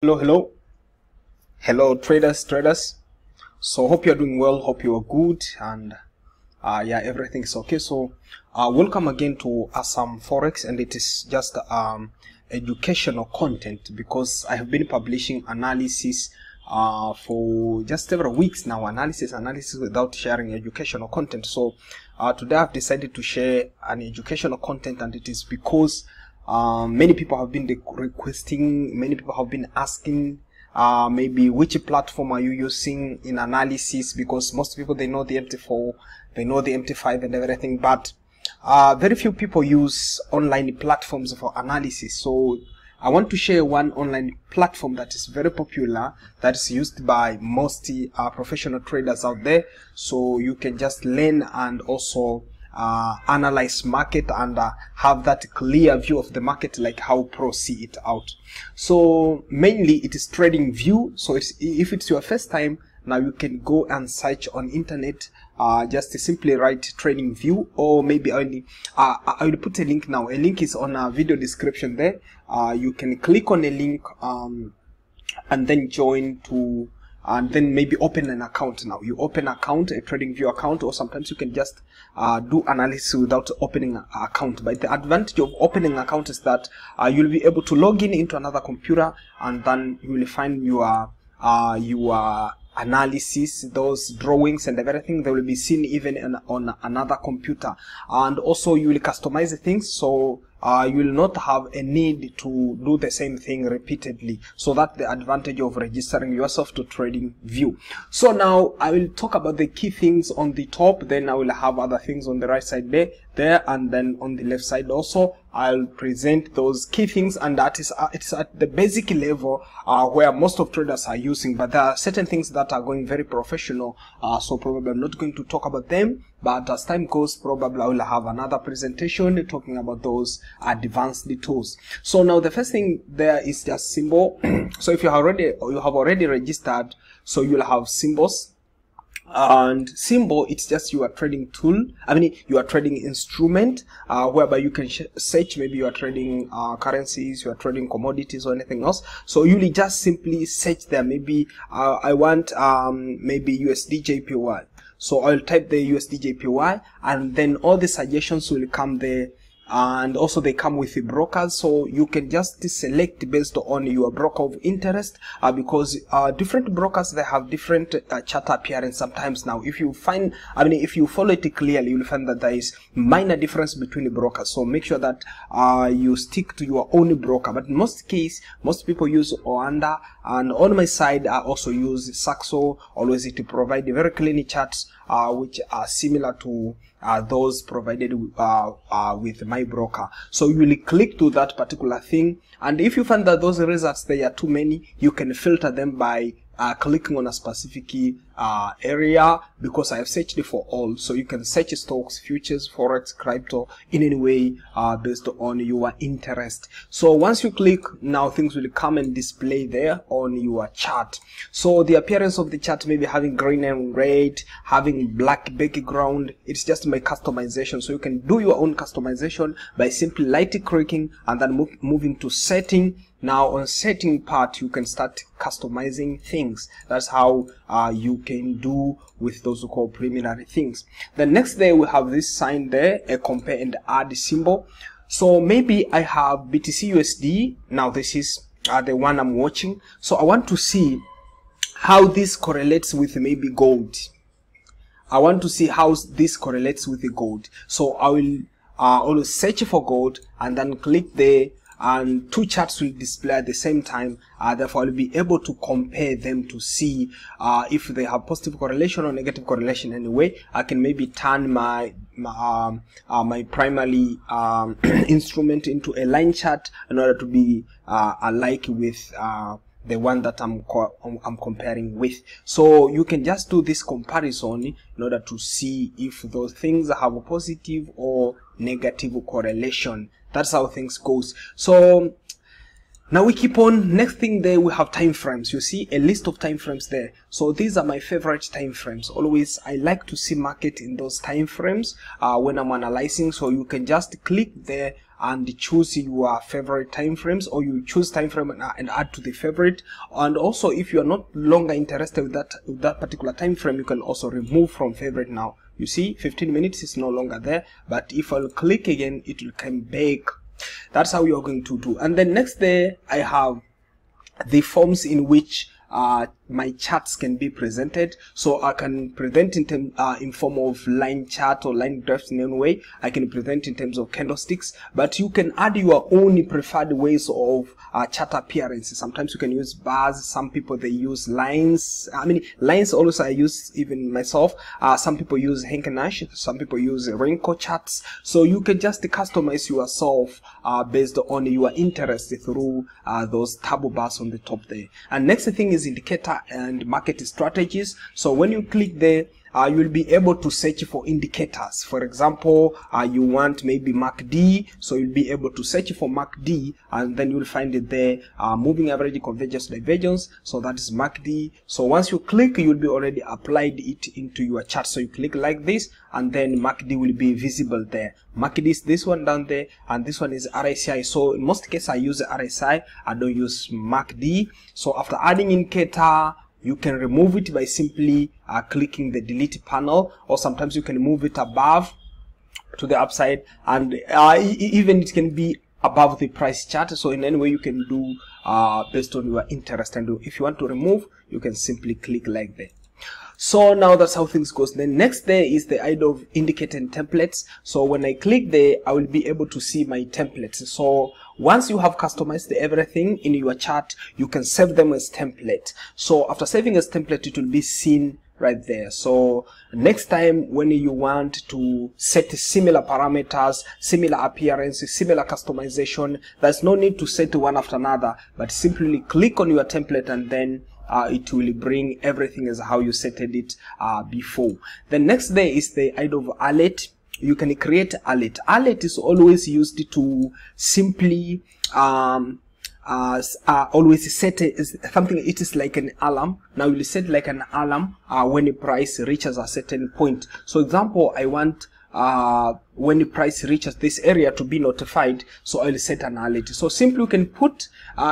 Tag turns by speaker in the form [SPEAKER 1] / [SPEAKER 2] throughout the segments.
[SPEAKER 1] Hello traders. So hope you're doing well, hope you're good, and yeah, everything's okay. So welcome again to Assam Forex, and it is just educational content because I have been publishing analysis for just several weeks now, analysis without sharing educational content. So today I've decided to share an educational content, and it is because many people have been requesting, many people have been asking maybe which platform are you using in analysis, because most people, they know the MT4, they know the MT5 and everything, but very few people use online platforms for analysis. So I want to share one online platform that is very popular, that is used by most professional traders out there, so you can just learn and also analyze market and have that clear view of the market, like how pros see it out. So mainly it is Trading View. So if it's your first time, now you can go and search on internet, just simply write Trading View, or maybe I will put a link now. A link is on a video description there. You can click on a link and then join to, and then maybe open an account. Now you open account, a Trading View account, or sometimes you can just do analysis without opening an account. But the advantage of opening an account is that you'll be able to log in into another computer, and then you will find your analysis, those drawings and everything, they will be seen even on another computer. And also you will customize the things, so you will not have a need to do the same thing repeatedly. So that's the advantage of registering yourself to Trading View. So now I will talk about the key things on the top, then I will have other things on the right side there, and then on the left side also I'll present those key things, and that is it's at the basic level where most of traders are using. But there are certain things that are going very professional, so probably I'm not going to talk about them, but as time goes, probably I will have another presentation talking about those advanced tools. So now the first thing there is just symbol. So if you have already registered, so you'll have symbols. And symbol, it's just your trading tool, your trading instrument, whereby you can search, maybe you are trading currencies, you are trading commodities or anything else. So you'll just simply search there. Maybe I want maybe USD JPY, so I'll type the USD JPY, and then all the suggestions will come there. And also they come with the brokers, so you can just select based on your broker of interest, because different brokers, they have different chart appearance sometimes. Now if you find, if you follow it clearly, you'll find that there is minor difference between the brokers, so make sure that you stick to your own broker. But in most case, most people use Oanda, and on my side I also use Saxo, always to provide very clean charts which are similar to those provided with my broker. So you will click to that particular thing, and if you find that those results, they are too many, you can filter them by clicking on a specific area, because I have searched it for all. So you can search stocks, futures, forex, crypto in any way based on your interest. So once you click, now things will come and display there on your chart. So the appearance of the chart may be having green and red, having black background. It's just my customization, so you can do your own customization by simply clicking and then moving to setting. Now on setting part, you can start customizing things. That's how you can do with those called preliminary things. Then next there we have this sign there, a compare and add symbol. So maybe I have BTC USD. Now this is the one I'm watching. So I want to see how this correlates with maybe gold. I want to see how this correlates with the gold. So I will always search for gold and then click there, and two charts will display at the same time. Therefore I'll be able to compare them to see if they have positive correlation or negative correlation. Anyway, I can maybe turn my primary instrument into a line chart in order to be alike with the one that I'm comparing with. So you can just do this comparison in order to see if those things have a positive or negative correlation. That's how things goes. So now we keep on. Next thing there, we have time frames. You see a list of time frames there. So these are my favorite time frames. Always I like to see market in those time frames when I'm analyzing. So you can just click there and choose your favorite time frames, or you choose time frame and add to the favorite. And also, if you are not longer interested with that particular time frame, you can also remove from favorite. Now you see 15 minutes is no longer there, but if I'll click again, it will come back. That's how you're going to do. And then next there I have the forms in which my charts can be presented. So I can present in form of line chart or line graphs in any way. I can present in terms of candlesticks, but you can add your own preferred ways of chart appearance. Sometimes you can use bars. Some people, they use lines. I mean, lines also I use even myself. Some people use Henkenash. Some people use wrinkle charts. So you can just customize yourself based on your interest through those table bars on the top there. And next thing is indicator and market strategies. So when you click there, you will be able to search for indicators. For example, you want maybe MACD, so you'll be able to search for MACD, and then you'll find it there, moving average, convergence, divergence. So that is MACD. So once you click, you'll be already applied it into your chart. So you click like this, and then MACD will be visible there. MACD is this one down there, and this one is RSI. So in most cases I use RSI, I don't use MACD. So after adding indicator, you can remove it by simply clicking the delete panel, or sometimes you can move it above to the upside, and even it can be above the price chart. So in any way you can do based on your interest, and if you want to remove, you can simply click like that. So now that's how things goes. Then next there is the idea of indicator and templates. So when I click there, I will be able to see my templates. So once you have customized everything in your chart, you can save them as template. So after saving as template, it will be seen right there. So next time when you want to set similar parameters, similar appearance, similar customization, there's no need to set one after another, but simply click on your template, and then it will bring everything as how you set it before. The next there is the idea of alert. You can create alert. Alert is always used to simply always set something. It is like an alarm. Now you set like an alarm when the price reaches a certain point. So example, I want when the price reaches this area to be notified, so I'll set an alert. So simply you can put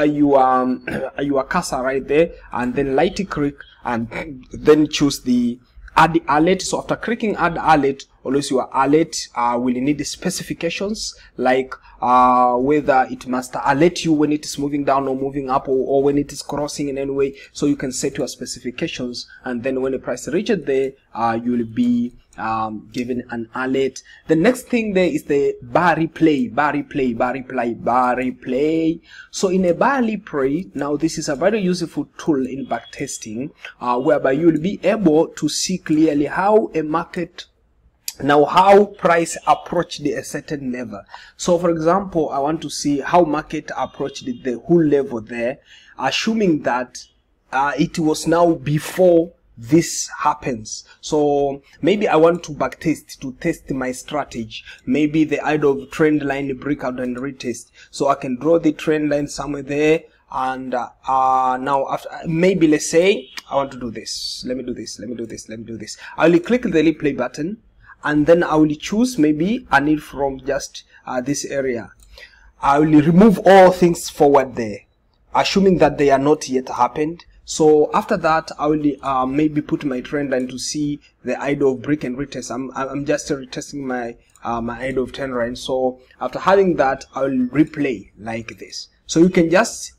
[SPEAKER 1] your cursor right there, and then lightly click, and then choose the add alert. So after clicking add alert, always your alert will need specifications, like whether it must alert you when it is moving down or moving up, or when it is crossing in any way. So you can set your specifications, and then when the price reaches there, you will be given an alert. The next thing there is the bar replay. So in a bar replay, now this is a very useful tool in backtesting, whereby you will be able to see clearly how a market, now how price approached a certain level. So for example, I want to see how market approached the whole level there, assuming that it was now before this happens. So maybe I want to backtest to test my strategy, maybe the idea of trend line breakout and retest. So I can draw the trend line somewhere there, and now after, maybe let's say I want to do this. Let me do this. I will click the replay button, and then I will choose maybe I need from just this area. I will remove all things forward there, assuming that they are not yet happened. So after that, I will maybe put my trend line to see the idea of break and retest. I'm just retesting my my idea of trend line. So after having that, I will replay like this. So you can just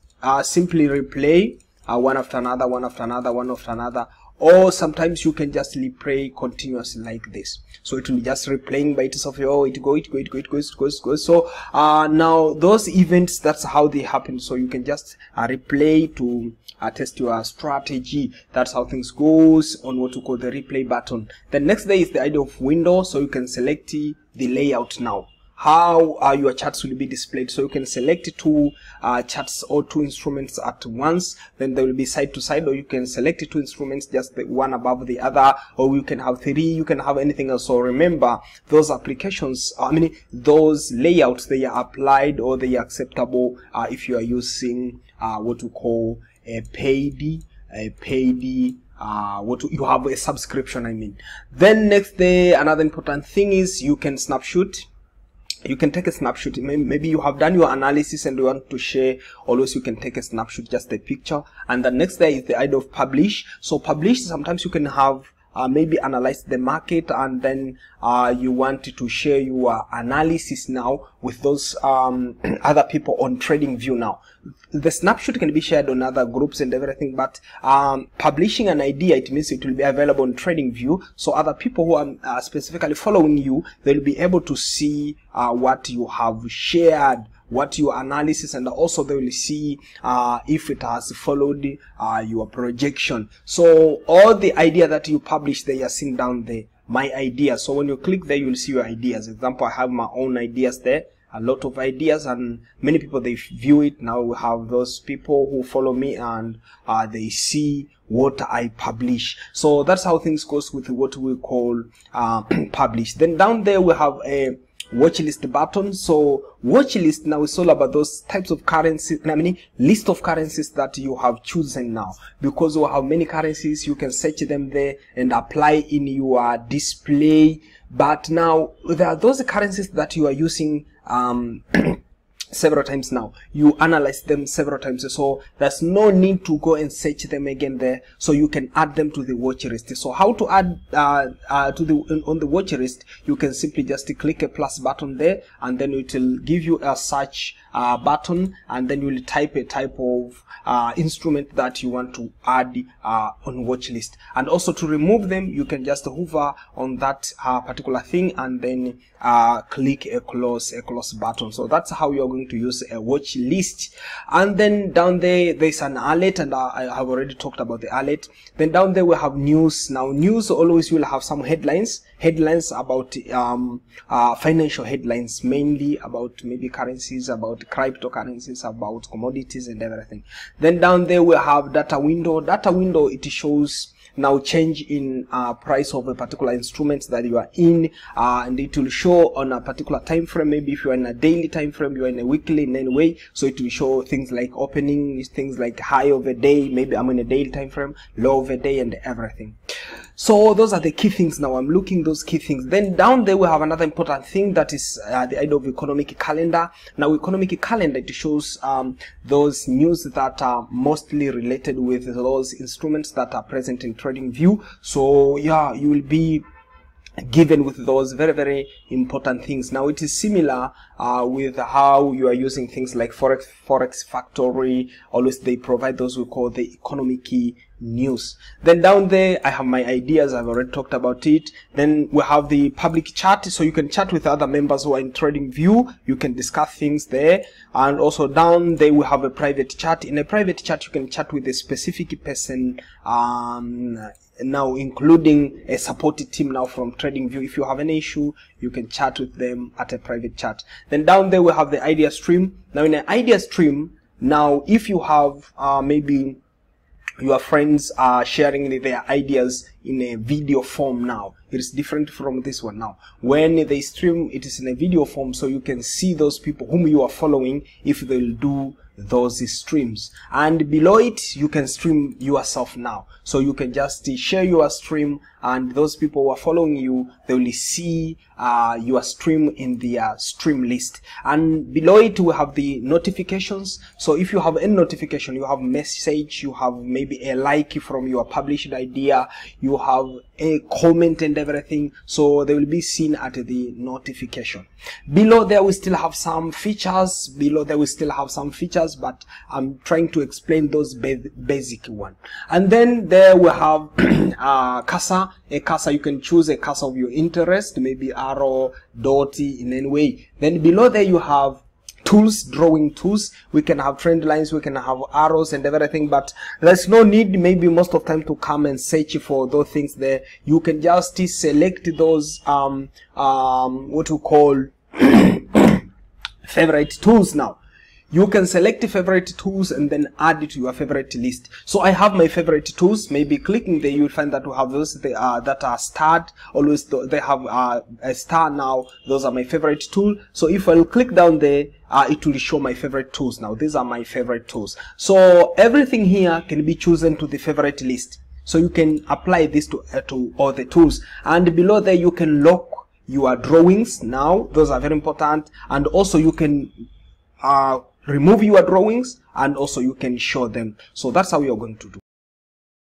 [SPEAKER 1] simply replay one after another, one after another, one after another, or sometimes you can just replay continuously like this. So it will be just replaying by itself. Oh, it goes. So now those events, that's how they happen. So you can just replay to test your strategy. That's how things goes on what we call the replay button. The next day is the idea of window. So you can select the layout now, how your charts will be displayed. So you can select two charts or two instruments at once, then they will be side to side, or you can select two instruments just the one above the other, or you can have three, you can have anything else. So remember, those applications, those layouts, they are applied or they are acceptable if you are using what we call a paid you have a subscription. Then next day, another important thing is you can snapshot you can take a snapshot. Maybe you have done your analysis and you want to share. Always you can take a snapshot, just a picture. And the next there is the idea of publish. So publish, sometimes you can have maybe analyze the market, and then you want to share your analysis now with those other people on TradingView. Now the snapshot can be shared on other groups and everything, but publishing an idea, it means it will be available on TradingView, so other people who are specifically following you, they'll be able to see what you have shared, what your analysis, and also they will see if it has followed your projection. So all the idea that you publish, they are seen down there, my idea. So when you click there, you will see your ideas. Example, I have my own ideas there, a lot of ideas, and many people, they view it. Now we have those people who follow me, and they see what I publish. So that's how things goes with what we call publish. Then down there we have a watch list button. So watch list now is all about those types of currencies, list of currencies that you have chosen now, because you have many currencies. You can search them there and apply in your display. But now there are those currencies that you are using several times. Now you analyze them several times, so there's no need to go and search them again there. So you can add them to the watch list. So how to add on the watch list? You can simply just click a plus button there, and then it will give you a search button, and then you will type a type of instrument that you want to add on watch list. And also to remove them, you can just hover on that particular thing, and then click a close button. So that's how you're going to use a watch list. And then down there's an alert, and I have already talked about the alert. Then down there we have news. Now news always will have some headlines about financial headlines, mainly about maybe currencies, about cryptocurrencies, about commodities and everything. Then down there we have data window. Data window, it shows now change in price of a particular instrument that you are in, and it will show on a particular time frame. Maybe if you are in a daily time frame, you are in a weekly in any way, so it will show things like opening, things like high of a day, maybe I'm in a daily time frame, low of a day, and everything. So those are the key things. Now I'm looking those key things. Then down there we have another important thing, that is the idea of economic calendar. Now economic calendar, it shows those news that are mostly related with those instruments that are present in TradingView. So yeah, you will be given with those very important things. Now it is similar with how you are using things like Forex Factory. Always they provide those we call the economic news. Then down there I have my ideas. I've already talked about it. Then we have the public chat, so you can chat with other members who are in TradingView. You can discuss things there. And also down there we have a private chat. In a private chat you can chat with a specific person, now including a support team now from TradingView. If you have any issue, you can chat with them at a private chat. Then down there we have the idea stream. Now in an idea stream, now if you have maybe your friends are sharing their ideas in a video form, now it is different from this one. Now when they stream, it is in a video form, so you can see those people whom you are following if they'll do those streams. And below it you can stream yourself now, so you can just share your stream, and those people who are following you, they will see your stream in their stream list. And below it we have the notifications. So if you have any notification, you have message, you have maybe a like from your published idea, you have a comment and everything, so they will be seen at the notification. Below there we still have some features. But I'm trying to explain those basic one. And then there we have cursor. A cursor, you can choose a cursor of your interest, maybe arrow, dot, in any way. Then below there you have tools, drawing tools. We can have trend lines, we can have arrows and everything, but there's no need maybe most of the time to come and search for those things there. You can just select those what we call favorite tools. Now you can select favorite tools and then add it to your favorite list. So I have my favorite tools. Maybe clicking there, you'll find that we have those that are starred. Always they have a star. Now those are my favorite tool. So if I'll click down there, it will show my favorite tools. Now these are my favorite tools. So everything here can be chosen to the favorite list. So you can apply this to all the tools. And below there you can lock your drawings now. Those are very important. And also you can remove your drawings, and also you can show them. So that's how you're going to do.